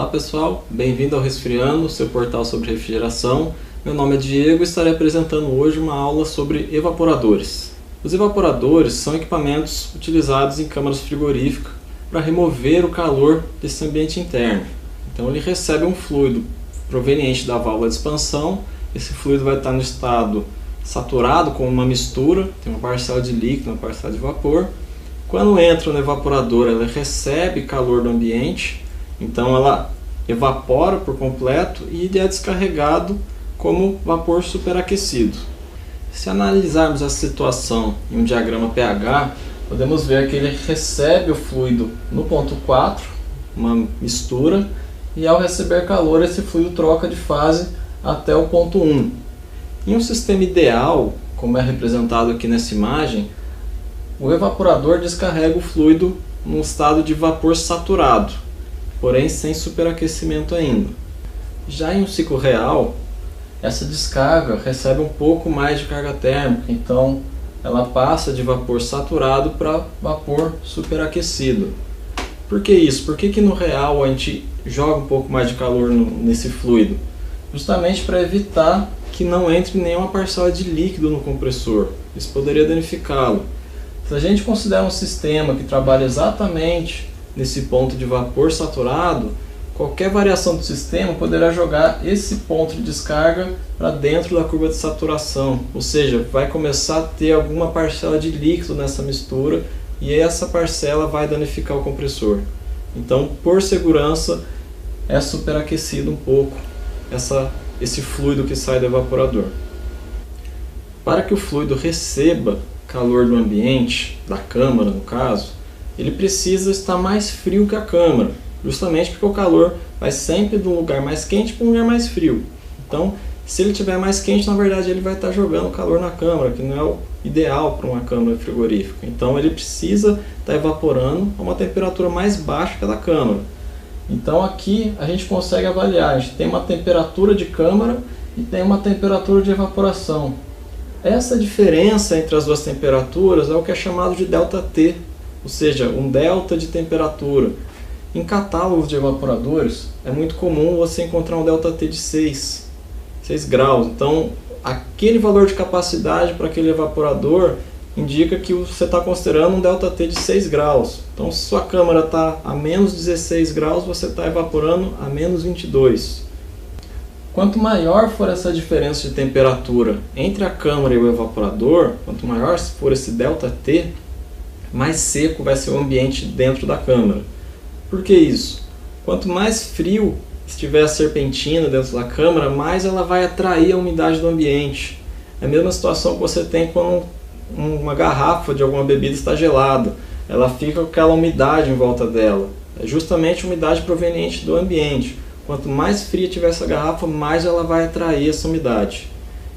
Olá pessoal, bem-vindo ao Resfriando, seu portal sobre refrigeração. Meu nome é Diego e estarei apresentando hoje uma aula sobre evaporadores. Os evaporadores são equipamentos utilizados em câmaras frigoríficas para remover o calor desse ambiente interno. Então ele recebe um fluido proveniente da válvula de expansão, esse fluido vai estar no estado saturado com uma mistura, tem uma parcela de líquido, uma parcela de vapor. Quando entra no evaporador, ela recebe calor do ambiente, então ela evapora por completo e é descarregado como vapor superaquecido. Se analisarmos a situação em um diagrama pH, podemos ver que ele recebe o fluido no ponto 4, uma mistura, e ao receber calor esse fluido troca de fase até o ponto 1. Em um sistema ideal, como é representado aqui nessa imagem, o evaporador descarrega o fluido num estado de vapor saturado, porém sem superaquecimento ainda. Já em um ciclo real, essa descarga recebe um pouco mais de carga térmica, então ela passa de vapor saturado para vapor superaquecido. Por que isso? Por que no real a gente joga um pouco mais de calor nesse fluido? Justamente para evitar que não entre nenhuma parcela de líquido no compressor. Isso poderia danificá-lo. Se a gente considera um sistema que trabalha exatamente nesse ponto de vapor saturado, qualquer variação do sistema poderá jogar esse ponto de descarga para dentro da curva de saturação, ou seja, vai começar a ter alguma parcela de líquido nessa mistura e essa parcela vai danificar o compressor. Então, por segurança, é superaquecido um pouco esse fluido que sai do evaporador. Para que o fluido receba calor do ambiente, da câmara no caso, ele precisa estar mais frio que a câmara, justamente porque o calor vai sempre de um lugar mais quente para um lugar mais frio. Então, se ele estiver mais quente, na verdade ele vai estar jogando calor na câmara, que não é o ideal para uma câmara frigorífica. Então ele precisa estar evaporando a uma temperatura mais baixa que a da câmara. Então aqui a gente consegue avaliar, a gente tem uma temperatura de câmara e tem uma temperatura de evaporação. Essa diferença entre as duas temperaturas é o que é chamado de ΔT, ou seja, um delta de temperatura. Em catálogos de evaporadores é muito comum você encontrar um ΔT de 6 graus. Então aquele valor de capacidade para aquele evaporador indica que você está considerando um ΔT de 6 graus. Então se sua câmara está a menos 16 graus, você está evaporando a menos 22. Quanto maior for essa diferença de temperatura entre a câmara e o evaporador, quanto maior for esse ΔT, mais seco vai ser o ambiente dentro da câmara. Por que isso? Quanto mais frio estiver a serpentina dentro da câmara, mais ela vai atrair a umidade do ambiente. É a mesma situação que você tem quando uma garrafa de alguma bebida está gelada. Ela fica com aquela umidade em volta dela. É justamente a umidade proveniente do ambiente. Quanto mais fria tiver essa garrafa, mais ela vai atrair essa umidade.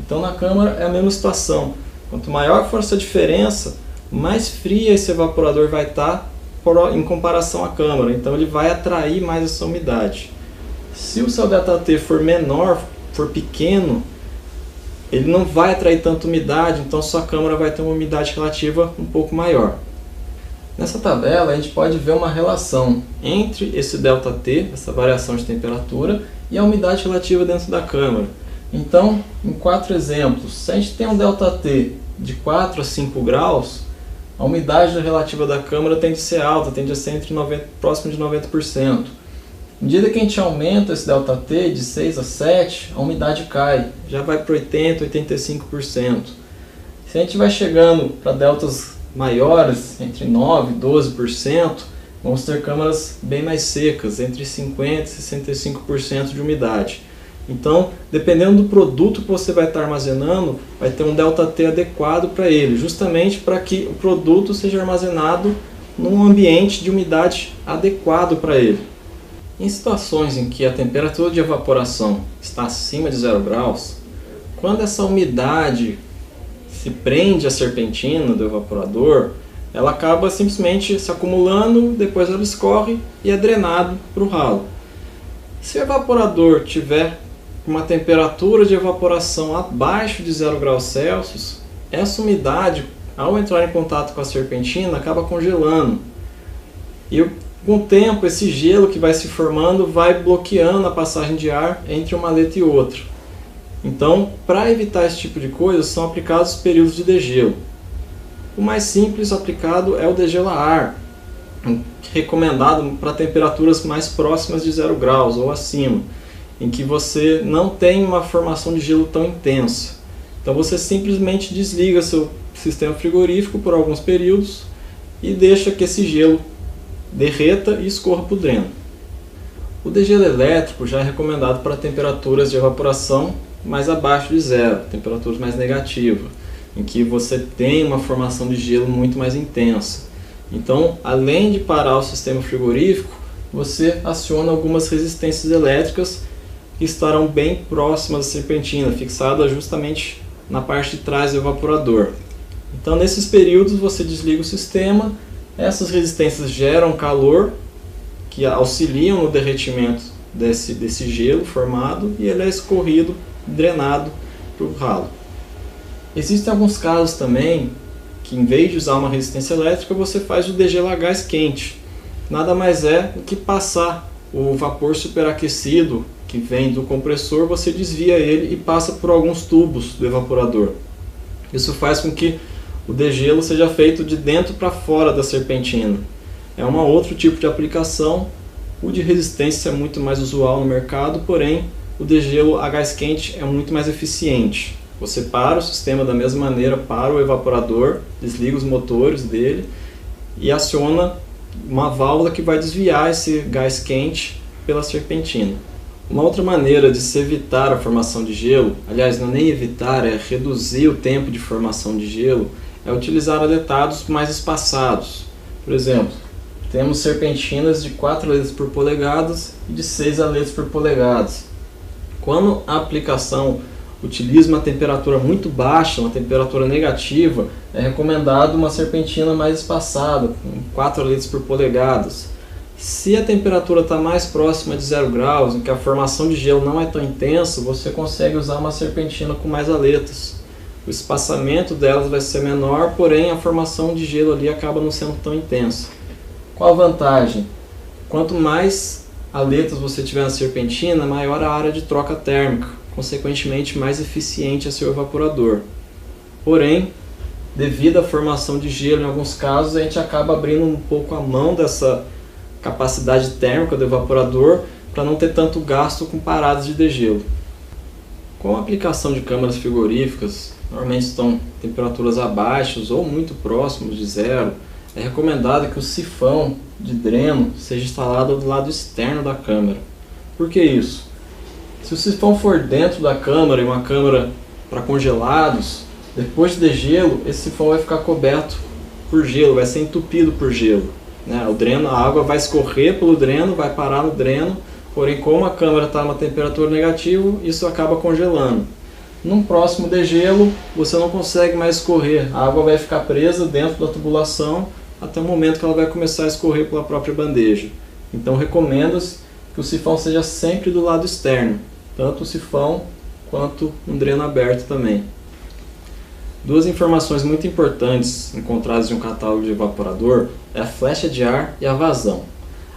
Então na câmara é a mesma situação. Quanto maior for essa diferença, mais fria esse evaporador vai estar em comparação à câmara. Então ele vai atrair mais essa umidade. Se o seu ΔT for menor, for pequeno, ele não vai atrair tanta umidade, então sua câmara vai ter uma umidade relativa um pouco maior. Nessa tabela a gente pode ver uma relação entre esse ΔT, essa variação de temperatura, e a umidade relativa dentro da câmara. Então, em 4 exemplos, se a gente tem um ΔT de 4 a 5 graus, a umidade relativa da câmara tende a ser alta, tende a ser próximo de 90%. À medida que a gente aumenta esse ΔT de 6 a 7, a umidade cai, já vai para 80%, 85%. Se a gente vai chegando para deltas maiores, entre 9% e 12%, vamos ter câmaras bem mais secas, entre 50% e 65% de umidade. Então, dependendo do produto que você vai estar armazenando, vai ter um ΔT adequado para ele, justamente para que o produto seja armazenado num ambiente de umidade adequado para ele. Em situações em que a temperatura de evaporação está acima de 0 graus, quando essa umidade se prende à serpentina do evaporador, ela acaba simplesmente se acumulando, depois ela escorre e é drenado para o ralo. Se o evaporador tiver uma temperatura de evaporação abaixo de 0 graus Celsius, essa umidade, ao entrar em contato com a serpentina, acaba congelando. E Com o tempo, esse gelo que vai se formando vai bloqueando a passagem de ar entre uma aleta e outra. Então, para evitar esse tipo de coisa, são aplicados períodos de degelo. O mais simples aplicado é o degelo a ar, recomendado para temperaturas mais próximas de 0 graus ou acima, em que você não tem uma formação de gelo tão intensa. Então você simplesmente desliga seu sistema frigorífico por alguns períodos e deixa que esse gelo derreta e escorra para o dreno. O degelo elétrico já é recomendado para temperaturas de evaporação mais abaixo de zero, temperaturas mais negativas, em que você tem uma formação de gelo muito mais intensa. Então, além de parar o sistema frigorífico, você aciona algumas resistências elétricas que estarão bem próximas da serpentina, fixada justamente na parte de trás do evaporador. Então, nesses períodos, você desliga o sistema. Essas resistências geram calor, que auxiliam no derretimento desse gelo formado, e ele é escorrido, drenado para o ralo. Existem alguns casos também que, em vez de usar uma resistência elétrica, você faz o degelo a gás quente. Nada mais é do que passar o vapor superaquecido que vem do compressor, você desvia ele e passa por alguns tubos do evaporador. Isso faz com que o degelo seja feito de dentro para fora da serpentina. É um outro tipo de aplicação. O de resistência é muito mais usual no mercado, porém o degelo a gás quente é muito mais eficiente. Você para o sistema da mesma maneira, para o evaporador, desliga os motores dele e aciona uma válvula que vai desviar esse gás quente pela serpentina. Uma outra maneira de se evitar a formação de gelo, aliás, não é nem evitar, é reduzir o tempo de formação de gelo, é utilizar aletados mais espaçados. Por exemplo, temos serpentinas de 4 aletas por polegadas e de 6 aletas por polegadas. Quando a aplicação utiliza uma temperatura muito baixa, uma temperatura negativa, é recomendado uma serpentina mais espaçada, com 4 aletas por polegadas. Se a temperatura está mais próxima de 0 graus, em que a formação de gelo não é tão intensa, você consegue usar uma serpentina com mais aletas. O espaçamento delas vai ser menor, porém a formação de gelo ali acaba não sendo tão intensa. Qual a vantagem? Quanto mais aletas você tiver na serpentina, maior a área de troca térmica, consequentemente mais eficiente é seu evaporador. Porém, devido à formação de gelo em alguns casos, a gente acaba abrindo um pouco a mão dessa capacidade térmica do evaporador para não ter tanto gasto com paradas de degelo. Com a aplicação de câmaras frigoríficas, normalmente estão temperaturas abaixo ou muito próximos de zero, é recomendado que o sifão de dreno seja instalado do lado externo da câmara. Por que isso? Se o sifão for dentro da câmara e uma câmara para congelados, depois de degelo, esse sifão vai ficar coberto por gelo, vai ser entupido por gelo. O dreno, a água vai escorrer pelo dreno, vai parar no dreno, porém como a câmara está numa temperatura negativa, isso acaba congelando. Num próximo degelo, você não consegue mais escorrer, a água vai ficar presa dentro da tubulação até o momento que ela vai começar a escorrer pela própria bandeja. Então recomenda-se que o sifão seja sempre do lado externo, tanto o sifão quanto um dreno aberto também. Duas informações muito importantes encontradas em um catálogo de evaporador é a flecha de ar e a vazão.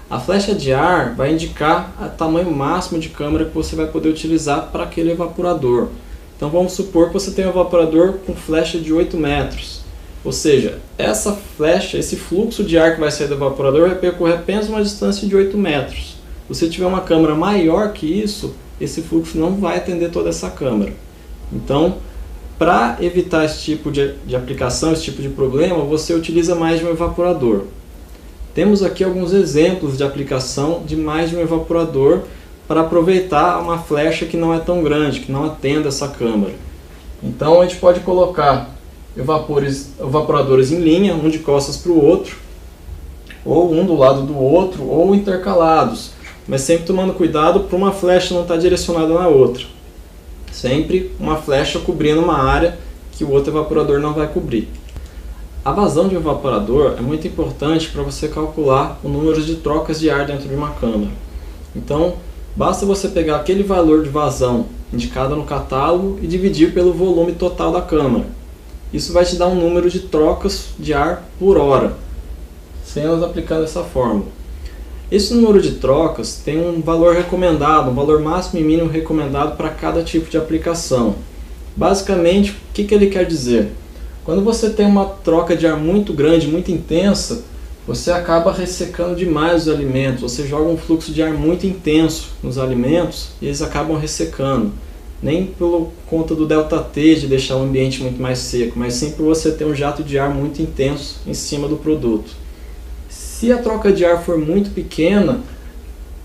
A flecha de ar vai indicar o tamanho máximo de câmara que você vai poder utilizar para aquele evaporador. Então vamos supor que você tem um evaporador com flecha de 8 metros. Ou seja, essa flecha, esse fluxo de ar que vai sair do evaporador vai percorrer apenas uma distância de 8 metros. Se você tiver uma câmara maior que isso, esse fluxo não vai atender toda essa câmara. Então, para evitar esse tipo de aplicação, esse tipo de problema, você utiliza mais de um evaporador. Temos aqui alguns exemplos de aplicação de mais de um evaporador para aproveitar uma flecha que não é tão grande, que não atenda essa câmara. Então a gente pode colocar evaporadores em linha, um de costas para o outro, ou um do lado do outro, ou intercalados, mas sempre tomando cuidado para uma flecha não estar direcionada na outra. Sempre uma flecha cobrindo uma área que o outro evaporador não vai cobrir. A vazão de um evaporador é muito importante para você calcular o número de trocas de ar dentro de uma câmara. Então, basta você pegar aquele valor de vazão indicado no catálogo e dividir pelo volume total da câmara. Isso vai te dar um número de trocas de ar por hora, sendo aplicando essa fórmula. Esse número de trocas tem um valor recomendado, um valor máximo e mínimo recomendado para cada tipo de aplicação. Basicamente, o que ele quer dizer? Quando você tem uma troca de ar muito grande, muito intensa, você acaba ressecando demais os alimentos, você joga um fluxo de ar muito intenso nos alimentos e eles acabam ressecando. Nem por conta do ΔT de deixar o ambiente muito mais seco, mas sim por você ter um jato de ar muito intenso em cima do produto. Se a troca de ar for muito pequena,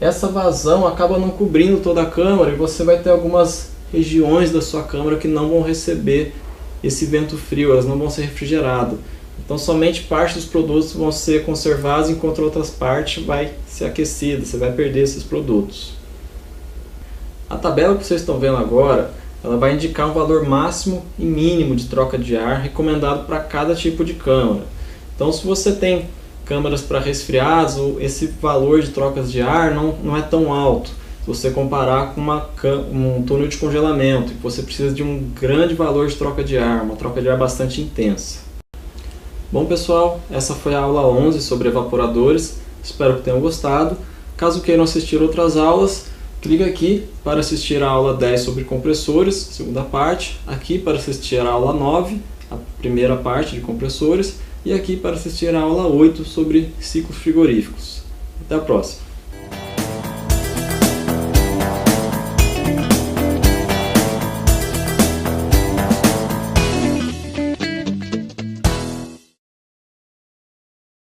essa vazão acaba não cobrindo toda a câmara e você vai ter algumas regiões da sua câmara que não vão receber esse vento frio, elas não vão ser refrigeradas. Então somente parte dos produtos vão ser conservados, enquanto outras partes vai ser aquecida, você vai perder esses produtos. A tabela que vocês estão vendo agora, ela vai indicar um valor máximo e mínimo de troca de ar recomendado para cada tipo de câmara. Então se você tem câmaras para resfriados, esse valor de trocas de ar não é tão alto. Se você comparar com um túnel de congelamento, que você precisa de um grande valor de troca de ar, uma troca de ar bastante intensa. Bom pessoal, essa foi a aula 11 sobre evaporadores, espero que tenham gostado. Caso queiram assistir outras aulas, clique aqui para assistir a aula 10 sobre compressores, segunda parte, aqui para assistir a aula 9, a primeira parte de compressores, e aqui para assistir a aula 8 sobre ciclos frigoríficos. Até a próxima!